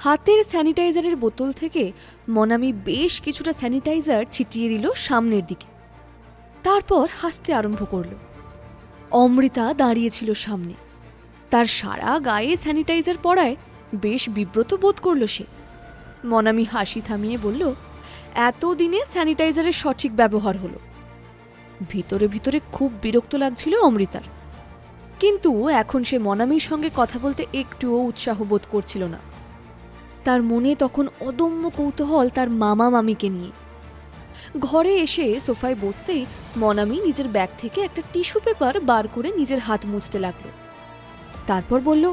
হাতের স্যানিটাইজারের বোতল থেকে মনামি বেশ কিছুটা স্যানিটাইজার ছিটিয়ে দিল সামনের দিকে। তারপর হাসতে আরম্ভ করল। অমৃতা দাঁড়িয়েছিল সামনে। তার সারা গায়ে স্যানিটাইজার পড়ায় বেশ বিব্রত বোধ করল সে। মনামি হাসি থামিয়ে বলল, এতদিনে স্যানিটাইজারের সঠিক ব্যবহার হলো। ভিতরে ভিতরে খুব বিরক্ত লাগছিল অমৃতার, কিন্তু এখন সে মনামির সঙ্গে কথা বলতে একটুও উৎসাহ বোধ করছিল না। তার মনে তখন অদম্য কৌতূহল তার মামা মামিকে নিয়ে। ঘরে এসে সোফায় বসতেই মনামি নিজের ব্যাগ থেকে একটা টিস্যু পেপার বার করে নিজের হাত মুছতে লাগলো। তারপর বলল,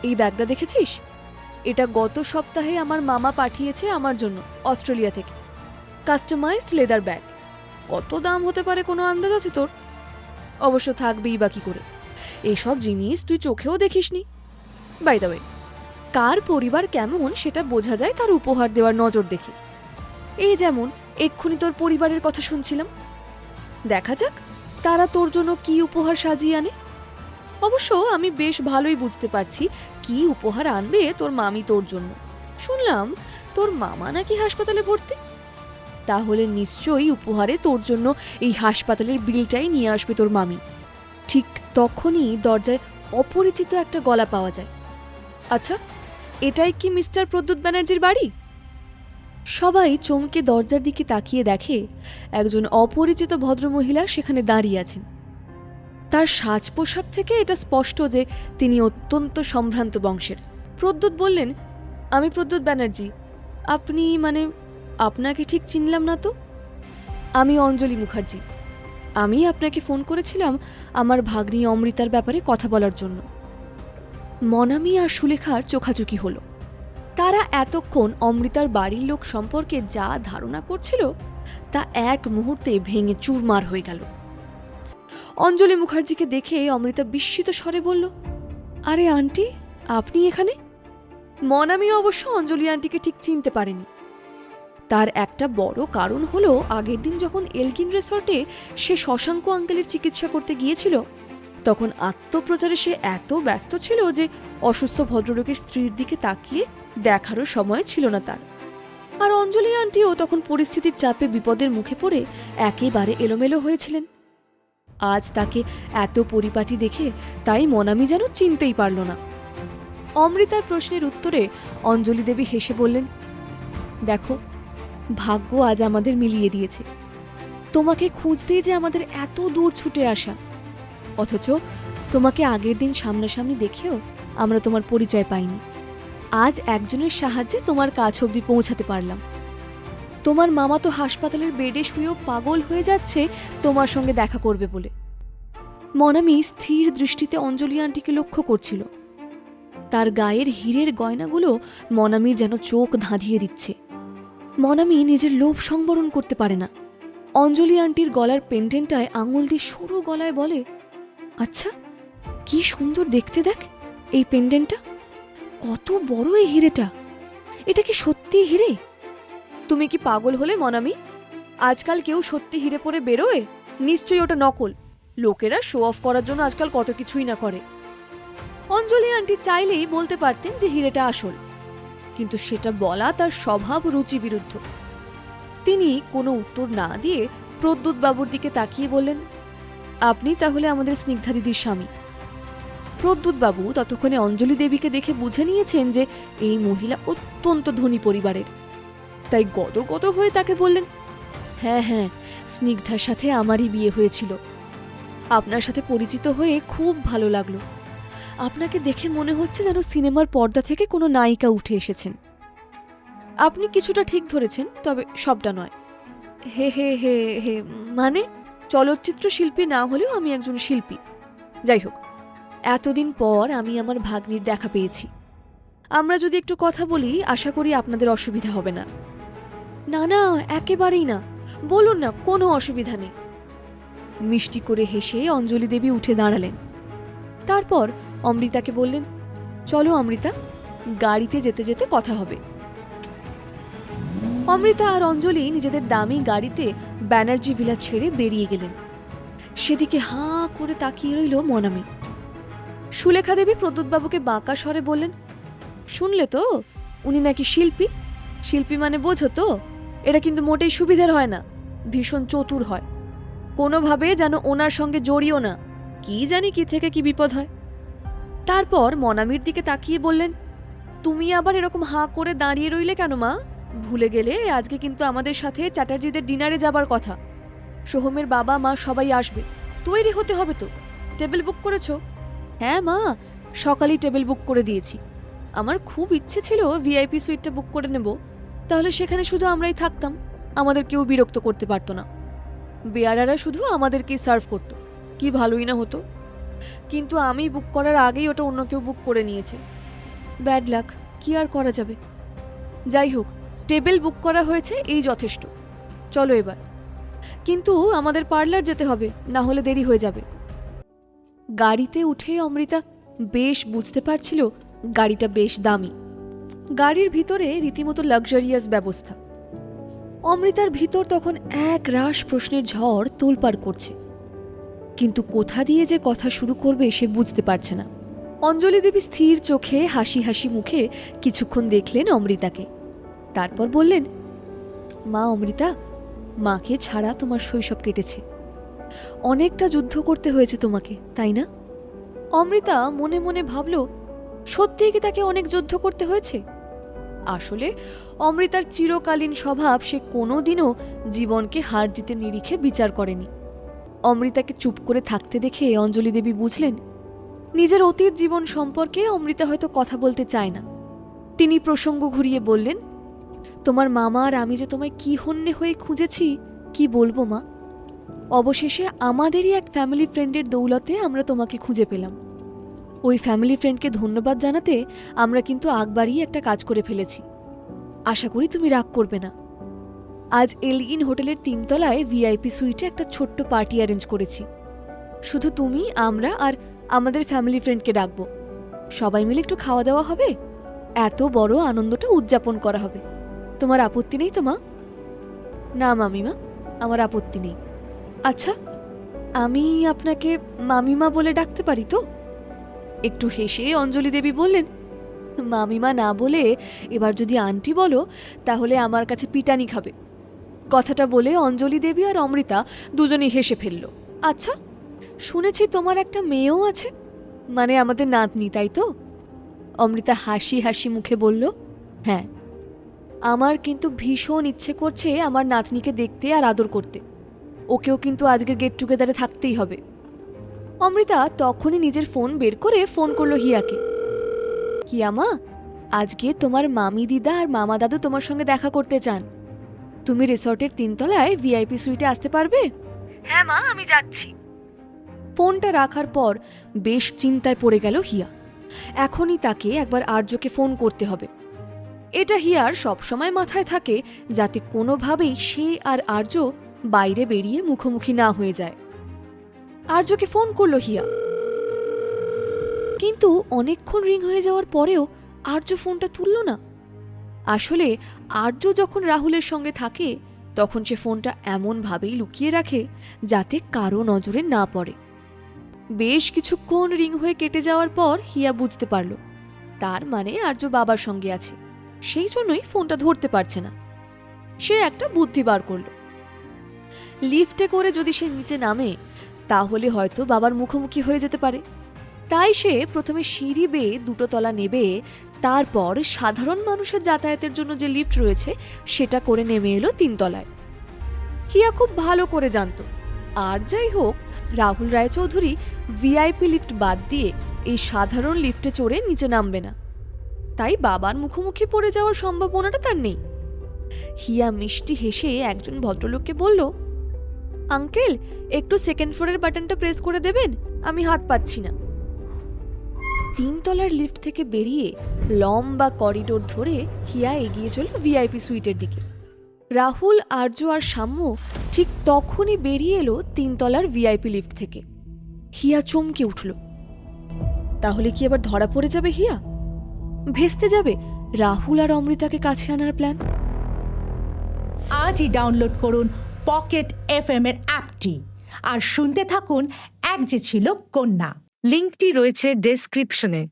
এই ব্যাগটা দেখেছিস? এটা গত সপ্তাহে আমার মামা পাঠিয়েছে আমার জন্য অস্ট্রেলিয়া থেকে। Customised leather bag. কত দাম হতে পারে কোনো আন্দাজ আছে তোর? অবশ্য থাকবেই বা কি করে, এসব জিনিস তুই চোখেও দেখিসনি। বাই দ্য ওয়ে, কার পরিবার কেমন সেটা বোঝা যায় তার উপহার দেওয়ার নজর দেখে। এই যেমন এক্ষুনি তোর পরিবারের কথা শুনছিলাম। দেখা যাক তারা তোর জন্য কি উপহার সাজিয়ে আনে। অবশ্য আমি বেশ ভালোই বুঝতে পারছি কি উপহার আনবে তোর মামি তোর জন্য। শুনলাম তোর মামা নাকি হাসপাতালে ভর্তি। তাহলে নিশ্চয়ই উপহারে তোর জন্য এই হাসপাতালের বিলটাই নিয়ে আসবে তোর মামি। ঠিক তখনই দরজায় অপরিচিত একটা গলা পাওয়া যায়। আচ্ছা, এটাই কি মিস্টার প্রদ্যুৎ ব্যানার্জির বাড়ি? সবাই চমকে দরজার দিকে তাকিয়ে দেখে একজন অপরিচিত ভদ্রমহিলা সেখানে দাঁড়িয়ে আছেন। তার সাজ পোশাক থেকে এটা স্পষ্ট যে তিনি অত্যন্ত সম্ভ্রান্ত বংশের। প্রদ্যুৎ বললেন, আমি প্রদ্যুৎ ব্যানার্জি। আপনি আপনাকে ঠিক চিনলাম না তো। আমি অঞ্জলি মুখার্জি। আমি আপনাকে ফোন করেছিলাম আমার ভাগ্নি অমৃতার ব্যাপারে কথা বলার জন্য। মনামি আর সুলেখার চোখাচোখি হলো। তারা এতক্ষণ অমৃতার বাড়ির লোক সম্পর্কে যা ধারণা করছিল তা এক মুহূর্তে ভেঙে চুরমার হয়ে গেল। অঞ্জলি মুখার্জিকে দেখে অমৃতা বিস্মিত স্বরে বলল, আরে আন্টি, আপনি এখানে? মনামি অবশ্য অঞ্জলি আন্টিকে ঠিক চিনতে পারেনি। তার একটা বড় কারণ হলো আগের দিন যখন এলগিন রিসর্টে সে শশাঙ্ক আঙ্কেলের চিকিৎসা করতে গিয়েছিল, তখন আত্মপ্রচারে সে এত ব্যস্ত ছিল যে অসুস্থ ভদ্রলোকের স্ত্রীর দিকে তাকিয়ে দেখারও সময় ছিল না তার। আর অঞ্জলি আন্টিও তখন পরিস্থিতির চাপে বিপদের মুখে পড়ে একেবারে এলোমেলো হয়েছিলেন। আজ তাকে এত পরিপাটি দেখে তাই মনামি যেন চিনতেই পারল না। অমৃতার প্রশ্নের উত্তরে অঞ্জলি দেবী হেসে বললেন, দেখো, ভাগ্য আজ আমাদের মিলিয়ে দিয়েছে। তোমাকে খুঁজতেই যে আমাদের এত দূর ছুটে আসা, অথচ তোমাকে আগের দিন সামনাসামনি দেখেও আমরা তোমার পরিচয় পাইনি। আজ একজনের সাহায্যে তোমার কাছ অবধি পৌঁছাতে পারলাম। তোমার মামা তো হাসপাতালের বেডে শুয়েও পাগল হয়ে যাচ্ছে তোমার সঙ্গে দেখা করবে বলে। মনামি স্থির দৃষ্টিতে অঞ্জলি আন্টিকে লক্ষ্য করছিল। তার গায়ের হীরের গয়নাগুলো মনামির যেন চোখ ধাঁধিয়ে দিচ্ছে। মনামি নিজের লোভ সংবরণ করতে পারে না। অঞ্জলি আন্টির গলার পেন্ডেন্টটায় আঙুল দিয়ে সরু গলায় বলে, আচ্ছা, কি সুন্দর দেখতে দেখ এই পেন্ডেন্টটা। কত বড় এই হিরেটা। এটা কি সত্যি হিরে? তুমি কি পাগল হলে মনামি? আজকাল কেউ সত্যি হিরে পরে বেরোয়? নিশ্চয়ই ওটা নকল। লোকেরা শো অফ করার জন্য আজকাল কত কিছুই না করে। অঞ্জলি আন্টি চাইলেই বলতে পারতেন যে হিরেটা আসল, কিন্তু সেটা বলা তার স্বভাব রুচি বিরুদ্ধ। তিনি কোনো উত্তর না দিয়ে প্রদ্যুৎ বাবুর দিকে তাকিয়ে বললেন, আপনি তাহলে আমাদের স্নিগ্ধা দিদির স্বামী। প্রদ্যুৎ বাবু ততক্ষণে অঞ্জলি দেবীকে দেখে বুঝে নিয়েছেন যে এই মহিলা অত্যন্ত ধনী পরিবারের, তাই গদগদ হয়ে তাকে বললেন, হ্যাঁ হ্যাঁ, স্নিগ্ধার সাথে আমারই বিয়ে হয়েছিল। আপনার সাথে পরিচিত হয়ে খুব ভালো লাগলো। আপনাকে দেখে মনে হচ্ছে যেন সিনেমার পর্দা থেকে কোনো নায়িকা উঠে এসেছেন। আপনি কিছুটা ঠিক ধরেছেন, তবে সবটা নয়। হে হে হে হে মানে চলচ্চিত্র শিল্পী না হলেও আমি একজন শিল্পী। যাই হোক, এতদিন পর আমি আমার ভাগ্নির দেখা পেয়েছি। আমরা যদি একটু কথা বলি, আশা করি আপনাদের অসুবিধা হবে না। না না, একেবারেই না, বলুন না, কোনো অসুবিধা নেই। মিষ্টি করে হেসে অঞ্জলি দেবী উঠে দাঁড়ালেন। তারপর অমৃতাকে বললেন, চলো অমৃতা, গাড়িতে যেতে যেতে কথা হবে। অমৃতা আর অঞ্জলি নিজেদের দামি গাড়িতে ব্যানার্জি ভিলা ছেড়ে বেরিয়ে গেলেন। সেদিকে হাঁ করে তাকিয়ে রইল মনামি। সুলেখা দেবী প্রদ্যুৎবাবুকে বাঁকা স্বরে বললেন, শুনলে তো, উনি নাকি শিল্পী। শিল্পী মানে বোঝো তো, এটা কিন্তু মোটেই সুবিধার হয় না, ভীষণ চতুর হয়। কোনোভাবে যেন ওনার সঙ্গে জড়িও না, কি জানি কি থেকে কি বিপদ হয়। তারপর মনামির দিকে তাকিয়ে বললেন, তুমি আবার এরকম হাঁ করে দাঁড়িয়ে রইলে কেন মা? ভুলে গেলে আজকে কিন্তু আমাদের সাথে চ্যাটার্জিদের ডিনারে যাবার কথা। সোহমের বাবা মা সবাই আসবে, তৈরি হতে হবে তো। টেবিল বুক করেছো? হ্যাঁ মা, সকালেই টেবিল বুক করে দিয়েছি। আমার খুব ইচ্ছে ছিল ভিআইপি সুইটটা বুক করে নেব, তাহলে সেখানে শুধু আমরাই থাকতাম, আমাদের কেউ বিরক্ত করতে পারতো না। বেয়ারারা শুধু আমাদেরকেই সার্ভ করতো, কি ভালোই না হতো। কিন্তু আমি বুক করার আগেই ওটা অন্য কেউ বুক করে নিয়েছে। ব্যাড লাক, কি আর করা যাবে। যাই হোক, টেবিল বুক করা হয়েছে, এই যথেষ্ট। চলো এবার। কিন্তু আমাদের পার্লার যেতে হবে, না হলে দেরি হয়ে যাবে। গাড়িতে উঠে অমৃতা বেশ বুঝতে পারছিল গাড়িটা বেশ দামি। গাড়ির ভিতরে রীতিমতো লাক্সারিয়াস ব্যবস্থা। অমৃতার ভিতর তখন এক রাশ প্রশ্নের ঝড় তোলপাড় করছে, কিন্তু কোথা দিয়ে যে কথা শুরু করবে সে বুঝতে পারছে না। অঞ্জলি দেবী স্থির চোখে হাসি হাসি মুখে কিছুক্ষণ দেখলেন অমৃতাকে, তারপর বললেন, মা অমৃতা, মাকে ছাড়া তোমার শৈশব কেটেছে, অনেকটা যুদ্ধ করতে হয়েছে তোমাকে, তাই না? অমৃতা মনে মনে ভাবল, সত্যিই কি তাকে অনেক যুদ্ধ করতে হয়েছে? আসলে অমৃতার চিরকালীন স্বভাব, সে কোনোদিনও জীবনকে হার জিতে নিরিখে বিচার করেনি। অমৃতাকে চুপ করে থাকতে দেখে অঞ্জলি দেবী বুঝলেন, নিজের অতীত জীবন সম্পর্কে অমৃতা হয়তো কথা বলতে চায় না। তিনি প্রসঙ্গ ঘুরিয়ে বললেন, তোমার মামা আর আমি যে তোমায় কি হন্যে হয়ে খুঁজেছি, কি বলবো মা। অবশেষে আমাদেরই এক ফ্যামিলি ফ্রেন্ডের দৌলতে আমরা তোমাকে খুঁজে পেলাম। ওই ফ্যামিলি ফ্রেন্ডকে ধন্যবাদ জানাতে আমরা কিন্তু আগ বাড়িয়ে একটা কাজ করে ফেলেছি। আশা করি তুমি রাগ করবে না। আজ এলগিন হোটেলের 3 তলায় ভিআইপি সুইটে একটা ছোট্ট পার্টি অ্যারেঞ্জ করেছি। শুধু তুমি, আমরা আর আমাদের ফ্যামিলি ফ্রেন্ডকে ডাকবো। সবাই মিলে একটু খাওয়া দাওয়া হবে, এত বড় আনন্দটা উদযাপন করা হবে। তোমার আপত্তি নেই তো মা? না মামিমা, আমার আপত্তি নেই। আচ্ছা, আমি আপনাকে মামিমা বলে ডাকতে পারি তো? একটু হেসে অঞ্জলি দেবী বললেন, মামিমা না বলে এবার যদি আন্টি বলো তাহলে আমার কাছে পিটানি খাবে। কথাটা বলে অঞ্জলি দেবী আর অমৃতা দুজনেই হেসে ফেলল। আচ্ছা, শুনেছি তোমার একটা মেয়েও আছে, মানে আমাদের নাতনি, তাই তো? অমৃতা হাসি হাসি মুখে বলল, হ্যাঁ। আমার কিন্তু ভীষণ ইচ্ছে করছে আমার নাতনিকে দেখতে আর আদর করতে। ওকেও কিন্তু আজকের গেট টুগেদারে থাকতেই হবে। অমৃতা তখনই নিজের ফোন বের করে ফোন করলো হিয়াকে। হিয়া মা, আজকে তোমার মামি দিদা আর মামা দাদু তোমার সঙ্গে দেখা করতে চান। তুমি রিসর্টের 3 তলায় ভিআইপি সুইটে আসতে পারবে? হ্যাঁ মা, আমি যাচ্ছি। ফোনটা রাখার পর বেশ চিন্তায় পড়ে গেল হিয়া। এখনই তাকে একবার আর্যকে ফোন করতে হবে। এটা হিয়ার সবসময় মাথায় থাকে, যাতে কোনোভাবেই সে আর আর্য বাইরে বেরিয়ে মুখোমুখি না হয়ে যায়। আর্যকে ফোন করলো হিয়া, কিন্তু অনেকক্ষণ রিং হয়ে যাওয়ার পরেও আর্য ফোনটা তুলল না। আসলে আর্য যখন রাহুলের সঙ্গে থাকে তখন সে ফোনটা এমনভাবেই লুকিয়ে রাখে যাতে কারো নজরে না পড়ে। বেশ কিছুক্ষণ রিং হয়ে কেটে যাওয়ার পর হিয়া বুঝতে পারল, তার মানে আর্য বাবার সঙ্গে আছে, সেই জন্যই ফোনটা ধরতে পারছে না। সে একটা বুদ্ধি বার করল। লিফটে করে যদি সে নিচে নামে তাহলে হয়তো বাবার মুখোমুখি হয়ে যেতে পারে। তাই সে প্রথমে সিঁড়ি বেয়ে 2 তলা নেবে, তারপর সাধারণ মানুষের যাতায়াতের জন্য যে লিফট রয়েছে সেটা করে নেমে এলো 3 তলায়। হিয়া খুব ভালো করে জানত, আর যাই হোক, রাহুল রায়চৌধুরী ভিআইপি লিফট বাদ দিয়ে এই সাধারণ লিফটে চড়ে নিচে নামবে না, তাই বাবার মুখোমুখি পড়ে যাওয়ার সম্ভাবনাটা তার নেই। হিয়া মিষ্টি হেসে একজন ভদ্রলোককে বলল, আঙ্কেল, একটু 2nd ফ্লোরের বাটনটা প্রেস করে দেবেন, আমি হাত পাচ্ছি না। 3 তলার লিফট থেকে বেরিয়ে লম্বা করিডোর ধরে হিয়া এগিয়ে চলল ভিআইপি সুইটের দিকে। রাহুল, আর্য আর সাম্য ঠিক তখনই বেরিয়ে এলো 3 তলার ভিআইপি লিফট থেকে। হিয়া চমকে উঠল। তাহলে কি এবার ধরা পড়ে যাবে হিয়া? ভেস্তে যাবে রাহুল আর অমৃতাকে কাছে আনার প্ল্যান? আজই ডাউনলোড করুন পকেট এফএম এর অ্যাপটি আর শুনতে থাকুন এক যে ছিল কন্যা। লিংকটি রয়েছে ডেসক্রিপশনে।